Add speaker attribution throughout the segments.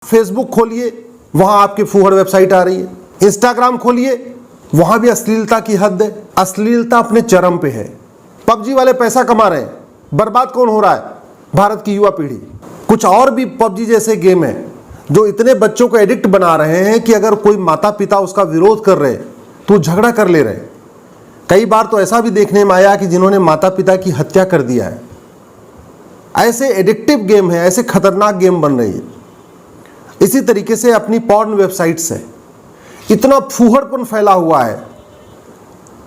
Speaker 1: Facebook खोलिए, वहां आपकी फूहड़ वेबसाइट आ रही है। इंस्टाग्राम खोलिए, वहां भी अश्लीलता की हद है, अश्लीलता अपने चरम पे है। पबजी वाले पैसा कमा रहे हैं, बर्बाद कौन हो रहा है? भारत की युवा पीढ़ी। कुछ और भी पबजी जैसे गेम है जो इतने बच्चों को एडिक्ट बना रहे हैं कि अगर कोई माता पिता उसका विरोध कर रहे तो झगड़ा कर ले रहे। कई बार तो ऐसा भी देखने में आया कि जिन्होंने माता पिता की हत्या कर दिया है। ऐसे एडिक्टिव गेम है, ऐसे खतरनाक गेम बन रही है। इसी तरीके से अपनी पॉर्न वेबसाइट्स है, इतना फूहड़पन फैला हुआ है।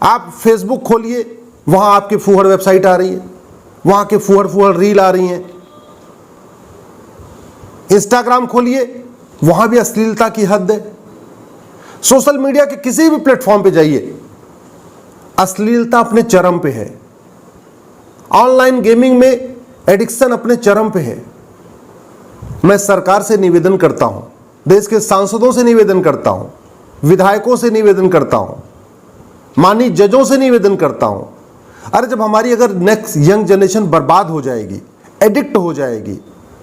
Speaker 1: आप फेसबुक खोलिए, वहां आपकी फूहड़ वेबसाइट आ रही है, वहां के फूहड़ रील आ रही हैं। इंस्टाग्राम खोलिए, वहां भी अश्लीलता की हद है। सोशल मीडिया के किसी भी प्लेटफॉर्म पे जाइए, अश्लीलता अपने चरम पे है। ऑनलाइन गेमिंग में एडिक्शन अपने चरम पे है। मैं सरकार से निवेदन करता हूं, देश के सांसदों से निवेदन करता हूं, विधायकों से निवेदन करता हूं, माननीय जजों से निवेदन करता हूं। अरे जब हमारी अगर नेक्स्ट यंग जनरेशन बर्बाद हो जाएगी, एडिक्ट हो जाएगी,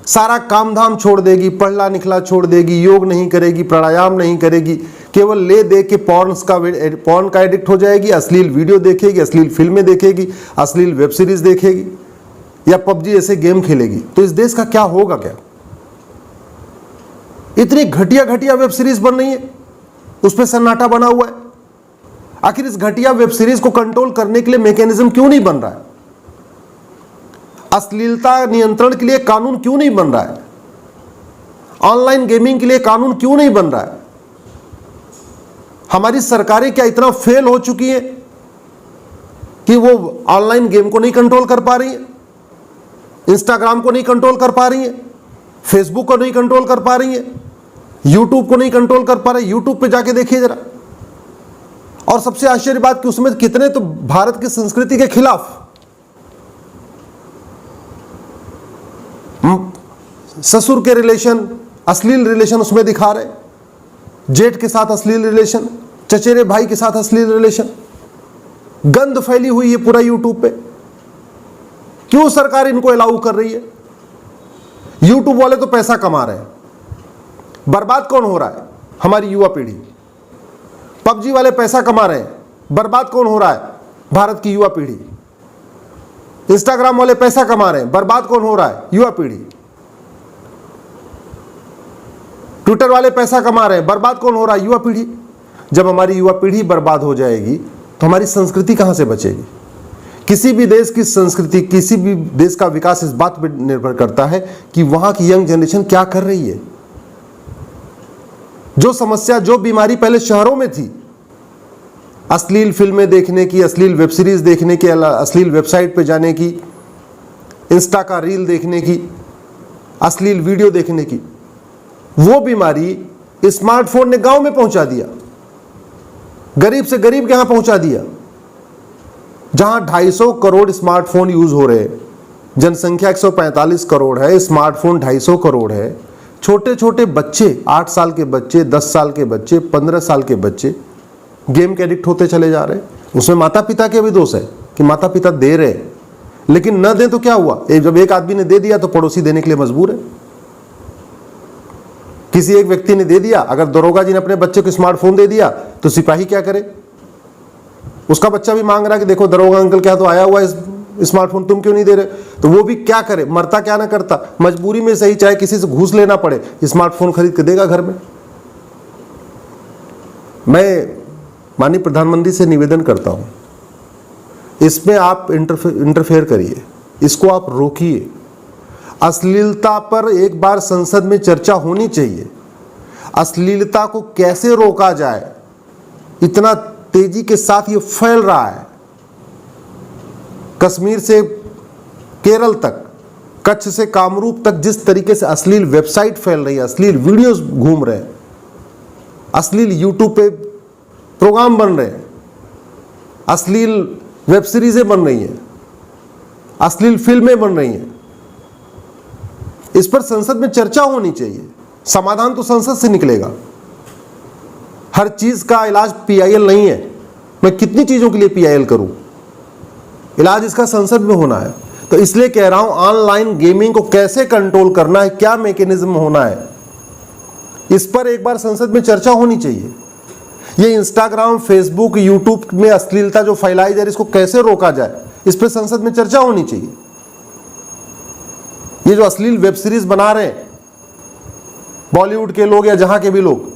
Speaker 1: सारा काम धाम छोड़ देगी, पढ़ना लिखना छोड़ देगी, योग नहीं करेगी, प्राणायाम नहीं करेगी, केवल ले दे के पॉर्न का एडिक्ट हो जाएगी, अश्लील वीडियो देखेगी, अश्लील फिल्में देखेगी, अश्लील वेब सीरीज देखेगी या पबजी जैसे गेम खेलेगी, तो इस देश का क्या होगा? क्या इतनी घटिया घटिया वेब सीरीज बन रही है, उस पर सन्नाटा बना हुआ है। आखिर इस घटिया वेब सीरीज को कंट्रोल करने के लिए मैकेनिज्म क्यों नहीं बन रहा है? अश्लीलता नियंत्रण के लिए कानून क्यों नहीं बन रहा है? ऑनलाइन गेमिंग के लिए कानून क्यों नहीं बन रहा है? हमारी सरकारें क्या इतना फेल हो चुकी है कि वो ऑनलाइन गेम को नहीं कंट्रोल कर पा रही है, इंस्टाग्राम को नहीं कंट्रोल कर पा रही है, फेसबुक को नहीं कंट्रोल कर पा रही है, यूट्यूब को नहीं कंट्रोल कर पा रही? यूट्यूब पे जाके देखिए जरा। और सबसे आश्चर्य बात कि उसमें कितने तो भारत की संस्कृति के खिलाफ ससुर के रिलेशन, अश्लील रिलेशन उसमें दिखा रहे, जेठ के साथ अश्लील रिलेशन, चचेरे भाई के साथ अश्लील रिलेशन, गंद फैली हुई है पूरा यूट्यूब पे। क्यों सरकार इनको अलाउ कर रही है? यूट्यूब वाले तो पैसा कमा रहे हैं, बर्बाद कौन हो रहा है? हमारी युवा पीढ़ी। पबजी वाले पैसा कमा रहे हैं, बर्बाद कौन हो रहा है? भारत की युवा पीढ़ी। इंस्टाग्राम वाले पैसा कमा रहे हैं, बर्बाद कौन हो रहा है? युवा पीढ़ी। ट्विटर वाले पैसा कमा रहे हैं, बर्बाद कौन हो रहा है? युवा पीढ़ी। जब हमारी युवा पीढ़ी बर्बाद हो जाएगी तो हमारी संस्कृति कहां से बचेगी? किसी भी देश की संस्कृति, किसी भी देश का विकास इस बात पर निर्भर करता है कि वहां की यंग जनरेशन क्या कर रही है। जो समस्या, जो बीमारी पहले शहरों में थी, अश्लील फिल्में देखने की, अश्लील वेब सीरीज देखने की, अश्लील वेबसाइट पे जाने की, इंस्टा का रील देखने की, अश्लील वीडियो देखने की, वो बीमारी स्मार्टफोन ने गांव में पहुंचा दिया, गरीब से गरीब के यहां पहुंचा दिया। जहां 250 करोड़ स्मार्टफोन यूज हो रहे, जनसंख्या 145 करोड़ है, स्मार्टफोन 250 करोड़ है। छोटे छोटे बच्चे, 8 साल के बच्चे, 10 साल के बच्चे, 15 साल के बच्चे गेम के एडिक्ट होते चले जा रहे हैं। उसमें माता पिता के भी दोष है कि माता पिता दे रहे, लेकिन न दें तो क्या हुआ? जब एक आदमी ने दे दिया तो पड़ोसी देने के लिए मजबूर है। किसी एक व्यक्ति ने दे दिया, अगर दरोगा जी ने अपने बच्चे को स्मार्टफोन दे दिया तो सिपाही क्या करे? उसका बच्चा भी मांग रहा है कि देखो दरोगा अंकल क्या तो आया हुआ है स्मार्टफोन, तुम क्यों नहीं दे रहे? तो वो भी क्या करे? मरता क्या ना करता, मजबूरी में सही, चाहे किसी से घूस लेना पड़े, स्मार्टफोन खरीद के देगा घर में। मैं माननीय प्रधानमंत्री से निवेदन करता हूं, इसमें आप इंटरफेयर करिए, इसको आप रोकिए। अश्लीलता पर एक बार संसद में चर्चा होनी चाहिए। अश्लीलता को कैसे रोका जाए? इतना तेजी के साथ ये फैल रहा है, कश्मीर से केरल तक, कच्छ से कामरूप तक जिस तरीके से अश्लील वेबसाइट फैल रही है, अश्लील वीडियोस घूम रहे हैं, अश्लील यूट्यूब पे प्रोग्राम बन रहे हैं, अश्लील वेब सीरीजें बन रही हैं, अश्लील फिल्में बन रही हैं, इस पर संसद में चर्चा होनी चाहिए। समाधान तो संसद से निकलेगा। हर चीज का इलाज पीआईएल नहीं है। मैं कितनी चीजों के लिए पीआईएल करूं? इलाज इसका संसद में होना है। तो इसलिए कह रहा हूं, ऑनलाइन गेमिंग को कैसे कंट्रोल करना है, क्या मैकेनिज्म होना है, इस पर एक बार संसद में चर्चा होनी चाहिए। ये इंस्टाग्राम, फेसबुक, यूट्यूब में अश्लीलता जो फैलाई जा रही है, इसको कैसे रोका जाए, इस पर संसद में चर्चा होनी चाहिए। ये जो अश्लील वेब सीरीज बना रहे हैं बॉलीवुड के लोग या जहां के भी लोग,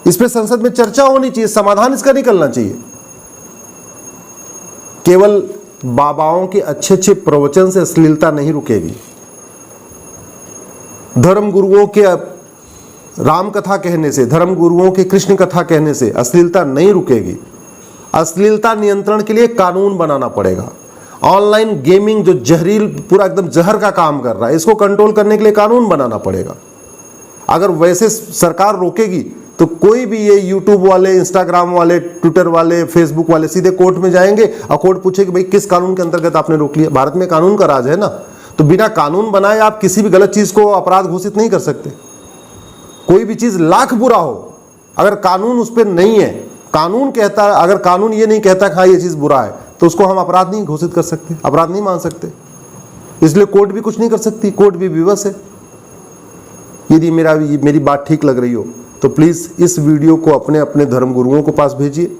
Speaker 1: इस पर संसद में चर्चा होनी चाहिए, समाधान इसका निकलना चाहिए। केवल बाबाओं के अच्छे अच्छे प्रवचन से अश्लीलता नहीं रुकेगी, धर्म गुरुओं के राम कथा कहने से, धर्म गुरुओं के कृष्ण कथा कहने से अश्लीलता नहीं रुकेगी। अश्लीलता नियंत्रण के लिए कानून बनाना पड़ेगा। ऑनलाइन गेमिंग जो जहरील, पूरा एकदम जहर का काम कर रहा है, इसको कंट्रोल करने के लिए कानून बनाना पड़ेगा। अगर वैसे सरकार रोकेगी तो कोई भी ये यूट्यूब वाले, इंस्टाग्राम वाले, ट्विटर वाले, फेसबुक वाले सीधे कोर्ट में जाएंगे और कोर्ट पूछेगी भाई किस कानून के अंतर्गत आपने रोक लिया। भारत में कानून का राज है ना, तो बिना कानून बनाए आप किसी भी गलत चीज को अपराध घोषित नहीं कर सकते। कोई भी चीज लाख बुरा हो, अगर कानून उस पर नहीं है, कानून कहता है, अगर कानून ये नहीं कहता कि हाँ ये चीज बुरा है, तो उसको हम अपराध नहीं घोषित कर सकते, अपराध नहीं मान सकते। इसलिए कोर्ट भी कुछ नहीं कर सकती, कोर्ट भी विवश है। यदि मेरी बात ठीक लग रही हो तो प्लीज इस वीडियो को अपने अपने धर्म गुरुओं के पास भेजिए,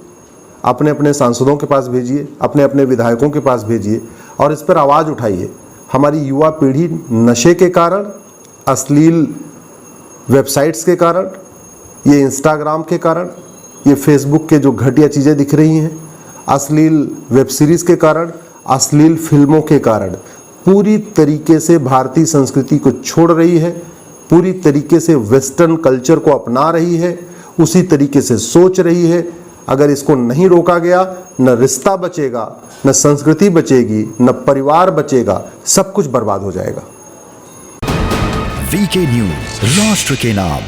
Speaker 1: अपने अपने सांसदों के पास भेजिए, अपने अपने विधायकों के पास भेजिए और इस पर आवाज उठाइए। हमारी युवा पीढ़ी नशे के कारण, अश्लील वेबसाइट्स के कारण, ये इंस्टाग्राम के कारण, ये फेसबुक के जो घटिया चीज़ें दिख रही हैं, अश्लील वेब सीरीज़ के कारण, अश्लील फिल्मों के कारण पूरी तरीके से भारतीय संस्कृति को छोड़ रही है, पूरी तरीके से वेस्टर्न कल्चर को अपना रही है, उसी तरीके से सोच रही है। अगर इसको नहीं रोका गया, न रिश्ता बचेगा, न संस्कृति बचेगी, न परिवार बचेगा, सब कुछ बर्बाद हो जाएगा।
Speaker 2: वीके न्यूज, राष्ट्र के नाम।